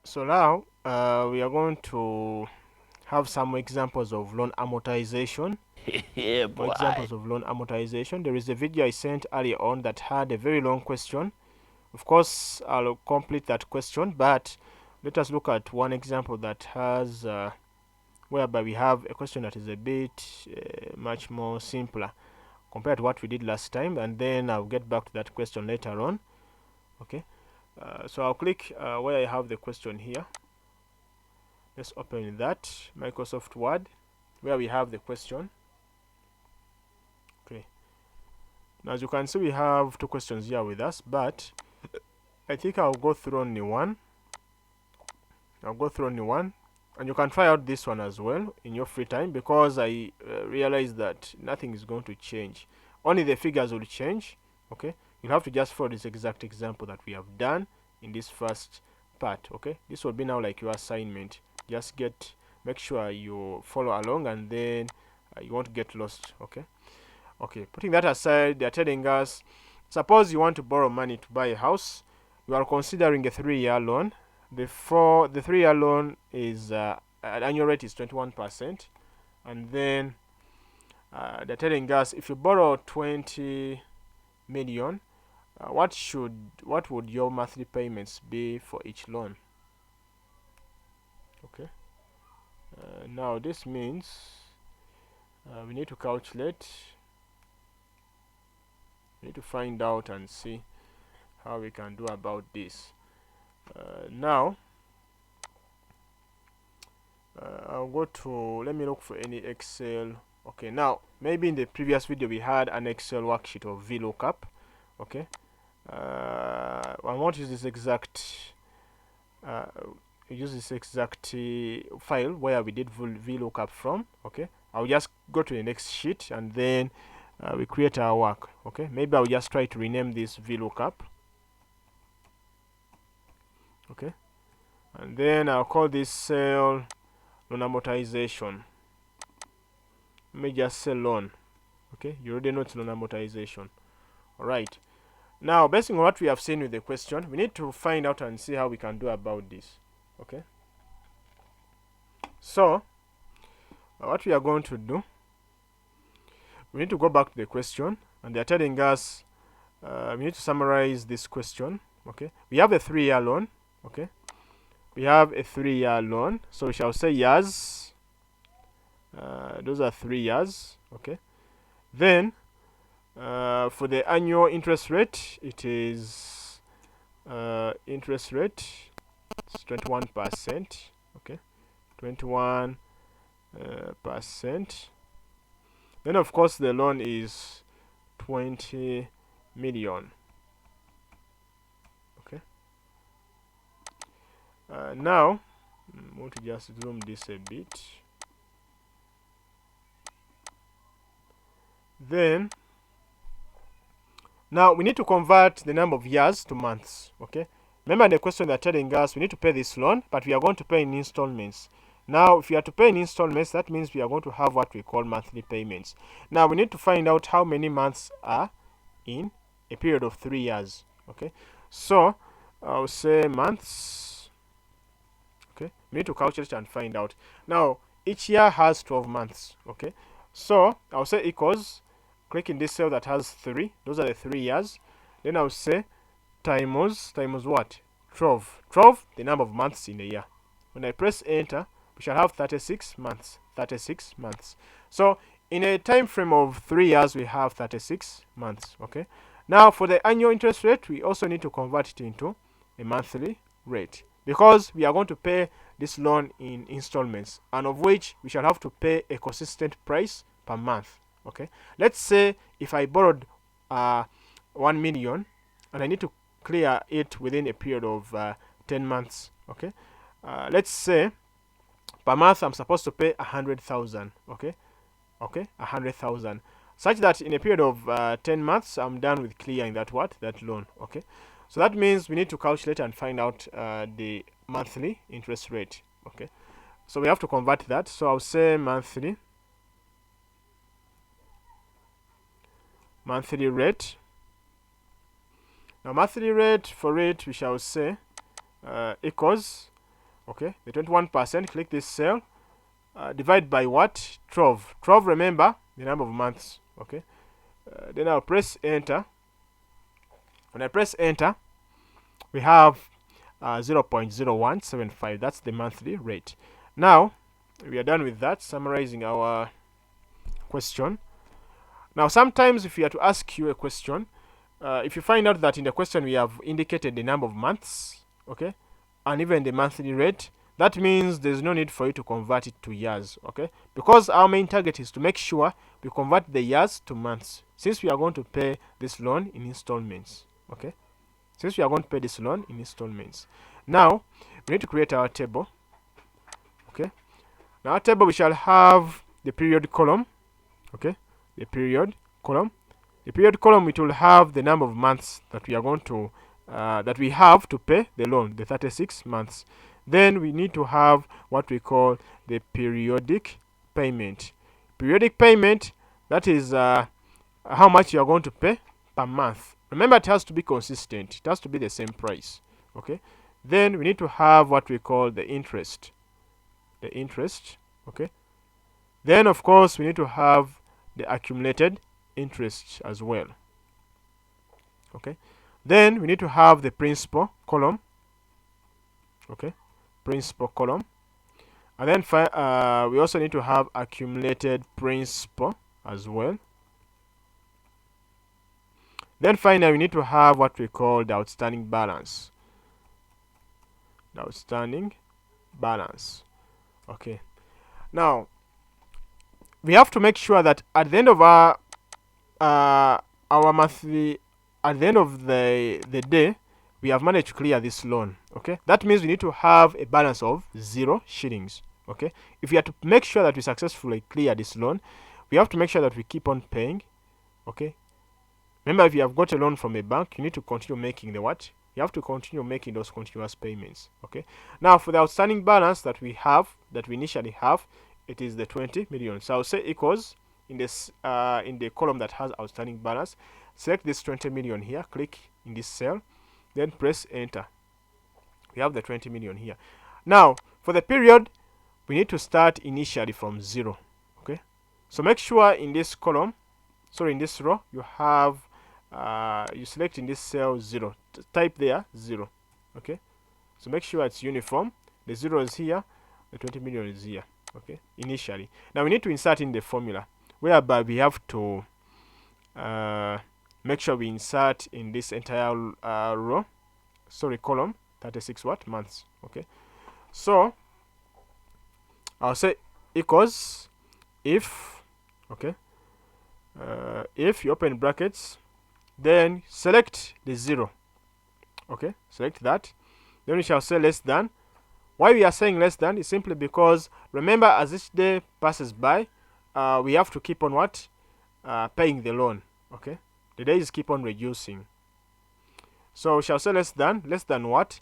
So now we are going to have some examples of loan amortization. Yeah, More boy. examples of loan amortization. There is a video I sent earlier on that had a very long question. Of course, I'll complete that question, but let us look at one example that has whereby we have a question that is a bit much more simpler compared to what we did last time, and then I'll get back to that question later on. Okay, so I'll click where I have the question here. Let's open that Microsoft Word where we have the question. Okay, now as you can see, we have two questions here with us, but I think I'll go through only one. And you can try out this one as well in your free time, because I realize that nothing is going to change. Only the figures will change. Okay, you'll have to just follow this exact example that we have done in this first part. Okay, this will be now like your assignment. Just make sure you follow along, and then you won't get lost. Okay, putting that aside, they're telling us, suppose you want to borrow money to buy a house. You are considering a 3-year loan. The 3-year loan is annual rate is 21%, and then they're telling us if you borrow 20 million, what would your monthly payments be for each loan? Okay. Now this means we need to calculate. We need to find out and see how we can do about this. Now I'll go to, let me look for any Excel. Okay, now maybe in the previous video we had an Excel worksheet of VLOOKUP. Okay, I want to use this exact file where we did VLOOKUP from. Okay, I'll just go to the next sheet, and then we create our work. Okay, maybe I'll just try to rename this VLOOKUP. Okay, and then I'll call this cell loan amortization. Let me just say loan. Okay, you already know it's loan amortization. Alright, now based on what we have seen with the question, we need to find out and see how we can do about this. Okay, so what we are going to do, we need to go back to the question, and they're telling us we need to summarize this question. Okay, we have a 3-year loan. Okay, we have a 3-year loan, so we shall say years. Those are 3 years. Okay, then for the annual interest rate, it is interest rate, it's 21%. Okay, 21%. Then of course the loan is 20 million. Okay, now I'm going to just zoom this a bit. Then now we need to convert the number of years to months. Okay, remember the question they're telling us we need to pay this loan, but we are going to pay in installments. Now if you are to pay in installments, that means we are going to have what we call monthly payments. Now we need to find out how many months are in a period of 3 years. Okay, so I'll say months. Okay, we need to calculate and find out. Now each year has 12 months. Okay, so I'll say equals, click in this cell that has 3, those are the 3 years. Then I'll say times what? 12, the number of months in a year. When I press enter, we shall have 36 months. So in a time frame of 3 years, we have 36 months. Okay, now for the annual interest rate, we also need to convert it into a monthly rate, because we are going to pay this loan in installments, and of which we shall have to pay a consistent price per month. Okay, let's say if I borrowed 1 million and I need to clear it within a period of 10 months. Okay, let's say per month I'm supposed to pay 100,000. Okay, 100,000, such that in a period of 10 months I'm done with clearing that loan. Okay, so that means we need to calculate and find out the monthly interest rate. Okay, so we have to convert that. So I'll say monthly rate. Now monthly rate, for it we shall say equals Okay, the 21%, click this cell, divide by what? 12. 12, remember, the number of months. Okay, then I'll press enter. When I press enter, we have 0.0175. That's the monthly rate. Now, we are done with that, summarizing our question. Now, sometimes if we are to ask you a question, if you find out that in the question we have indicated the number of months, okay, and even the monthly rate, that means there's no need for you to convert it to years, okay, because our main target is to make sure we convert the years to months, since we are going to pay this loan in installments. Okay, since we are going to pay this loan in installments. Now we need to create our table. Okay, now our table, we shall have the period column. Okay, the period column. The period column, it will have the number of months that we are going to that we have to pay the loan, the 36 months. Then we need to have what we call the periodic payment. Periodic payment, that is how much you are going to pay per month. Remember, it has to be consistent. It has to be the same price. Okay. Then we need to have what we call the interest. The interest. Okay. Then of course we need to have the accumulated interest as well. Okay. Then we need to have the principal column. Okay. Principal column. And then we also need to have accumulated principal as well. Then finally we need to have what we call the outstanding balance. The outstanding balance. Okay. Now we have to make sure that at the end of our monthly, at the end of the day, we have managed to clear this loan. Okay, that means we need to have a balance of 0 shillings. Okay, if we are to make sure that we successfully clear this loan, we have to make sure that we keep on paying. Okay, remember, if you have got a loan from a bank, you need to continue making the what? You have to continue making those continuous payments. Okay, now for the outstanding balance that we have, that we initially have, it is the 20 million. So I'll say equals in this in the column that has outstanding balance. Select this 20 million here, click in this cell, then press enter. We have the 20 million here. Now for the period, we need to start initially from 0. Okay, so make sure in this column, sorry, in this row, you have you select in this cell 0. Type there 0. Okay, so make sure it's uniform. The 0 is here, the 20 million is here. Okay, initially. Now we need to insert in the formula, whereby we have to make sure we insert in this entire row, sorry, column, 36 what? Months. Okay, so I'll say equals if, okay, if you open brackets, then select the 0. Okay, select that. Then we shall say less than. Why we are saying less than is simply because, remember, as each day passes by, we have to keep on what? Paying the loan. Okay, the days keep on reducing. So we shall say less than what?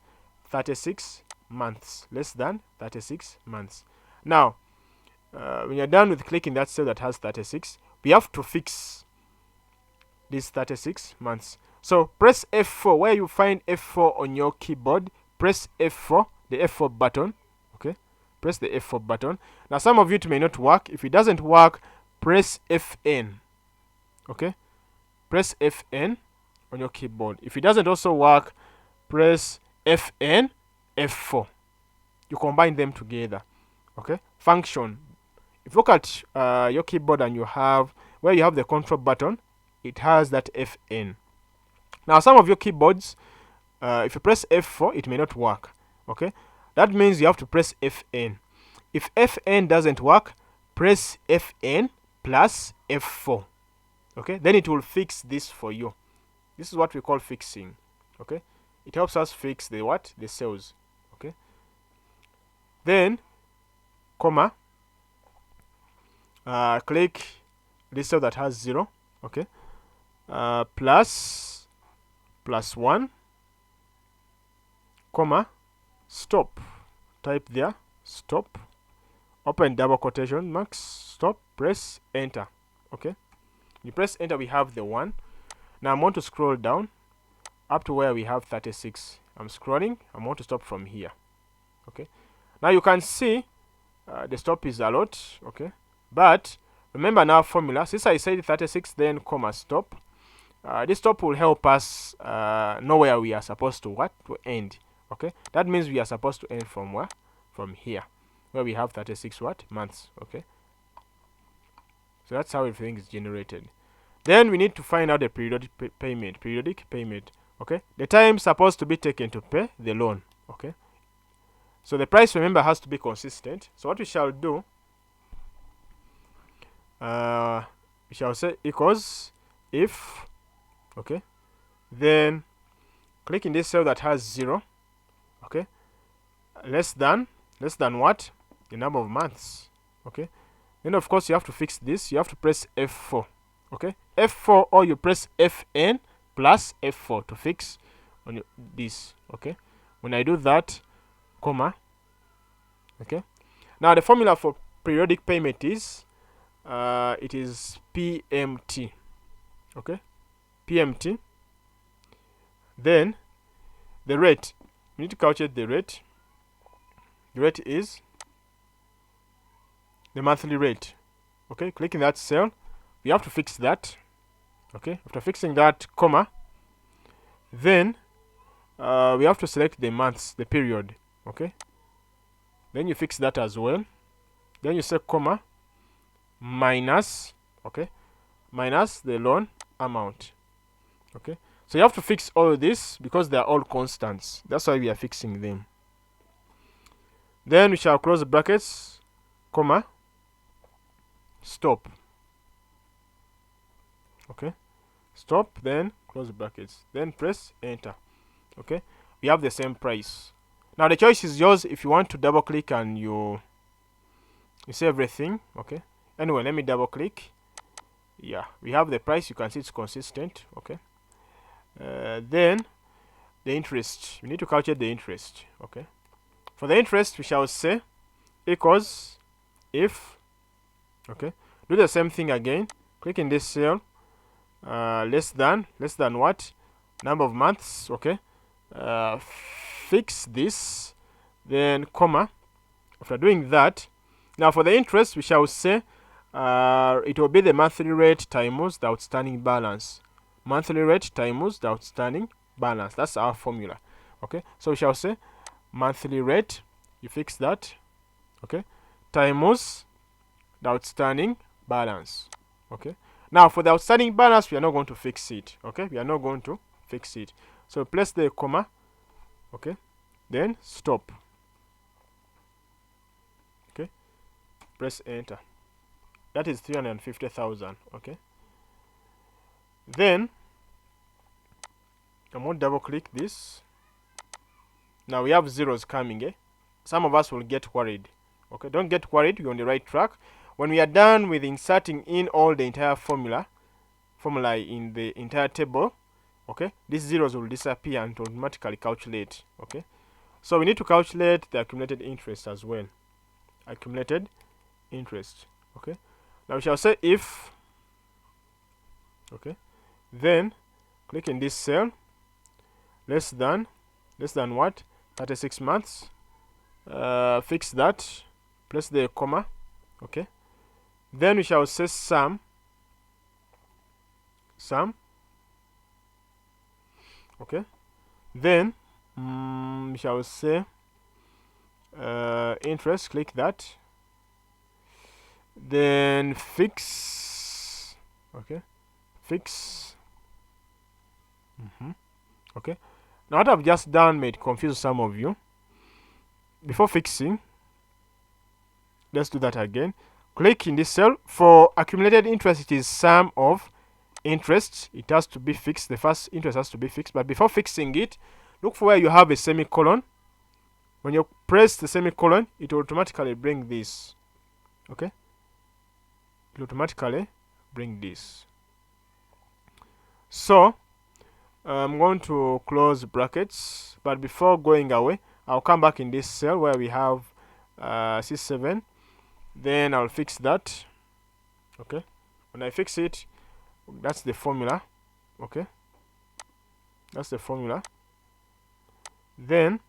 36 months. Less than 36 months. Now, when you're done with clicking that cell that has 36, we have to fix these 36 months. So press F4. Where you find F4 on your keyboard, press F4, the F4 button. Okay, press the F4 button. Now some of it may not work. If it doesn't work, press Fn. Okay, press Fn on your keyboard. If it doesn't also work, press Fn, F4. You combine them together. Okay, function. If you look at your keyboard and you have where you have the control button, it has that Fn. Now some of your keyboards, if you press F4, it may not work. Okay, that means you have to press Fn. If Fn doesn't work, press Fn plus F4. Okay, then it will fix this for you. This is what we call fixing. Okay, it helps us fix the what? The cells. Okay, then comma, click this cell that has 0. Okay, plus 1, comma, stop. Type there stop, open double quotation marks, stop, press enter. Okay, you press enter, we have the 1. Now I'm going to scroll down up to where we have 36. I'm scrolling. I'm going to stop from here. Okay, Now you can see the stop is a lot, okay, but remember now formula, since I said 36 then comma stop, this stop will help us know where we are supposed to end. Okay, that means we are supposed to end from where? From here, where we have 36 months. Okay, so that's how everything is generated. Then we need to find out the periodic payment. Okay, the time supposed to be taken to pay the loan. Okay, so the price, remember, has to be consistent. So what we shall do, we shall say equals if, okay, then click in this cell that has 0, okay, less than what? The number of months. Okay, then of course you have to fix this. You have to press F4. Okay, F4, or you press Fn plus F4 to fix on this. Okay, when I do that, comma, okay, now the formula for periodic payment is it is PMT. Okay, PMT. Then the rate, we need to calculate the rate. The rate is the monthly rate. Okay, click in that cell. We have to fix that. Okay, after fixing that, comma, then we have to select the months, the period. Okay, then you fix that as well. Then you say comma minus, okay, minus the loan amount. Okay, so you have to fix all of this because they are all constants. That's why we are fixing them. Then we shall close the brackets, comma, stop. Okay, stop, then close the brackets, then press enter. Okay, we have the same price. Now the choice is yours if you want to double click and you see everything. Okay, anyway, let me double click. Yeah, we have the price. You can see it's consistent. Okay, then the interest, we need to calculate the interest. Okay, for the interest we shall say equals if, okay, do the same thing again, click in this cell, less than what? Number of months. Okay, fix this, then comma. After doing that, now for the interest we shall say it will be the monthly rate times the outstanding balance. Monthly rate times the outstanding balance. That's our formula. Okay, so we shall say monthly rate, you fix that, okay, times the outstanding balance. Okay, now for the outstanding balance we are not going to fix it. Okay, we are not going to fix it. So place the comma, okay, then stop. Okay, press enter. That is 350,000. Okay, then I'm going to double click this. Now we have zeros coming. Some of us will get worried. Okay, don't get worried, you're on the right track. When we are done with inserting in all the entire formula in the entire table, okay, these zeros will disappear and automatically calculate. Okay, so we need to calculate the accumulated interest as well. Accumulated interest. Okay, now we shall say if, okay, then click in this cell, less than what? 36 months. Fix that, place the comma. Okay, then we shall say sum. Okay, then we shall say interest, click that, then fix. Okay, fix. Okay, now what I've just done may confuse some of you. Before fixing, let's do that again. Click in this cell. For accumulated interest, it is sum of interest. It has to be fixed. The first interest has to be fixed. But before fixing it, look for where you have a semicolon. When you press the semicolon, it will automatically bring this. Okay, it will automatically bring this. So I'm going to close brackets, but before going away, I'll come back in this cell where we have C7. Then I'll fix that. Okay, when I fix it, that's the formula. Okay, that's the formula. Then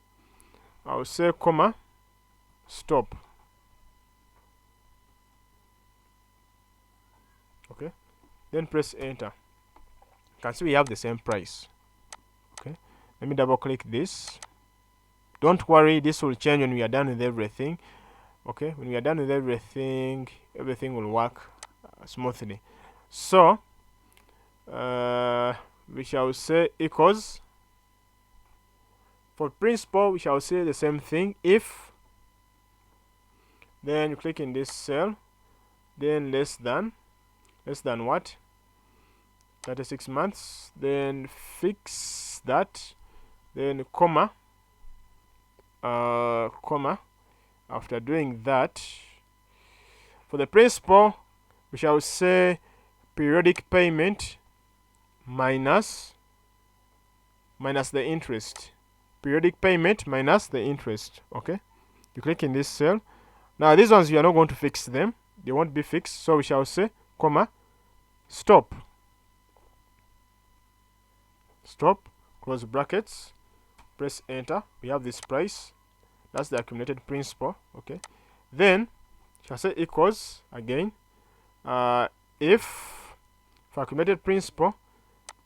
I'll say comma stop. Okay, then press enter. You can see we have the same price. Okay, let me double click this. Don't worry, this will change when we are done with everything. Okay, when we are done with everything, everything will work smoothly. So we shall say equals. For principal, we shall say the same thing. If, then you click in this cell, then less than what? 36 months, then fix that, then comma. After doing that, for the principal, we shall say periodic payment minus the interest. Periodic payment minus the interest. Okay, you click in this cell. Now these ones, you are not going to fix them, they won't be fixed, so we shall say comma stop, close brackets, press enter. We have this price, that's the accumulated principal. Okay, then shall say equals again. If for accumulated principal,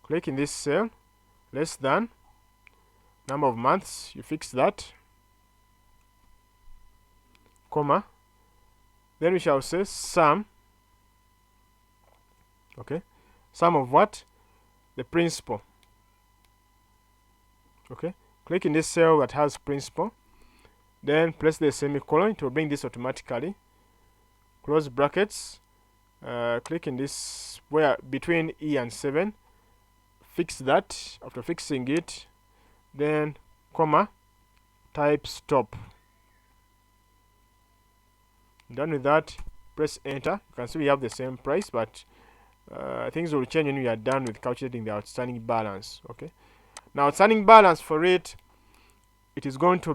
click in this cell, less than number of months, you fix that, comma, then we shall say sum. Okay, sum of what? The principal. Okay, click in this cell that has principal, then press the semicolon. It will bring this automatically, close brackets, click in this where between E and 7, fix that. After fixing it, then comma, type stop. Done with that, press enter. You can see we have the same price, but things will change when we are done with calculating the outstanding balance. Okay, now outstanding balance for it, it will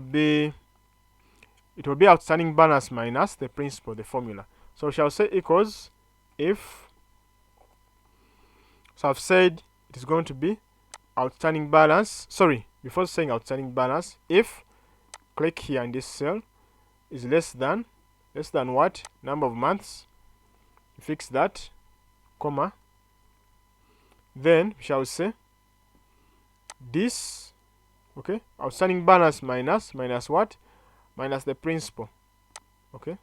be outstanding balance minus the principal, the formula. So we shall say equals if. So I've said it is going to be outstanding balance. Sorry, before saying outstanding balance, if, click here in this cell, is less than what? Number of months. Fix that, comma. Then we shall say this. Okay, outstanding balance minus what? Minus the principal. Okay,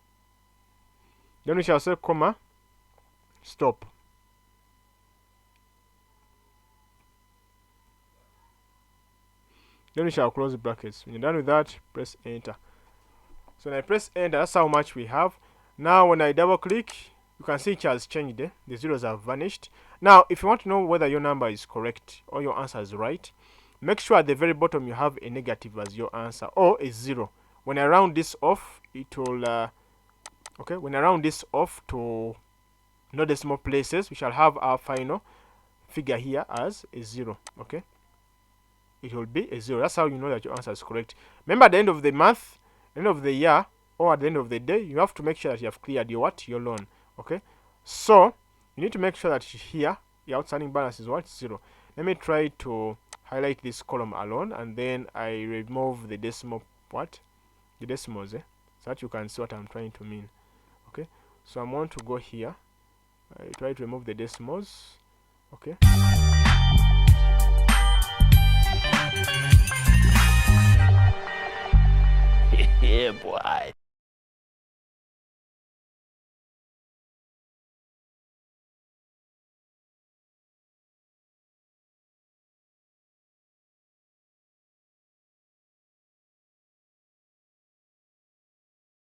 then we shall say comma stop. Then we shall close the brackets. When you're done with that, press enter. So when I press enter, that's how much we have. Now when I double click, you can see it has changed. The zeros have vanished. Now if you want to know whether your number is correct or your answer is right, make sure at the very bottom you have a negative as your answer or a 0. When I round this off, it will okay, when I round this off to no decimal places, we shall have our final figure here as a 0. Okay, it will be a 0. That's how you know that your answer is correct. Remember, at the end of the month, end of the year, or at the end of the day, you have to make sure that you have cleared your loan. Okay, so you need to make sure that here your outstanding balance is what? 0. Let me try to highlight this column alone, and then I remove the decimal the decimals, so that you can see what I'm trying to mean. Okay, so I'm going to go here. I try to remove the decimals. Okay. Yeah, boy.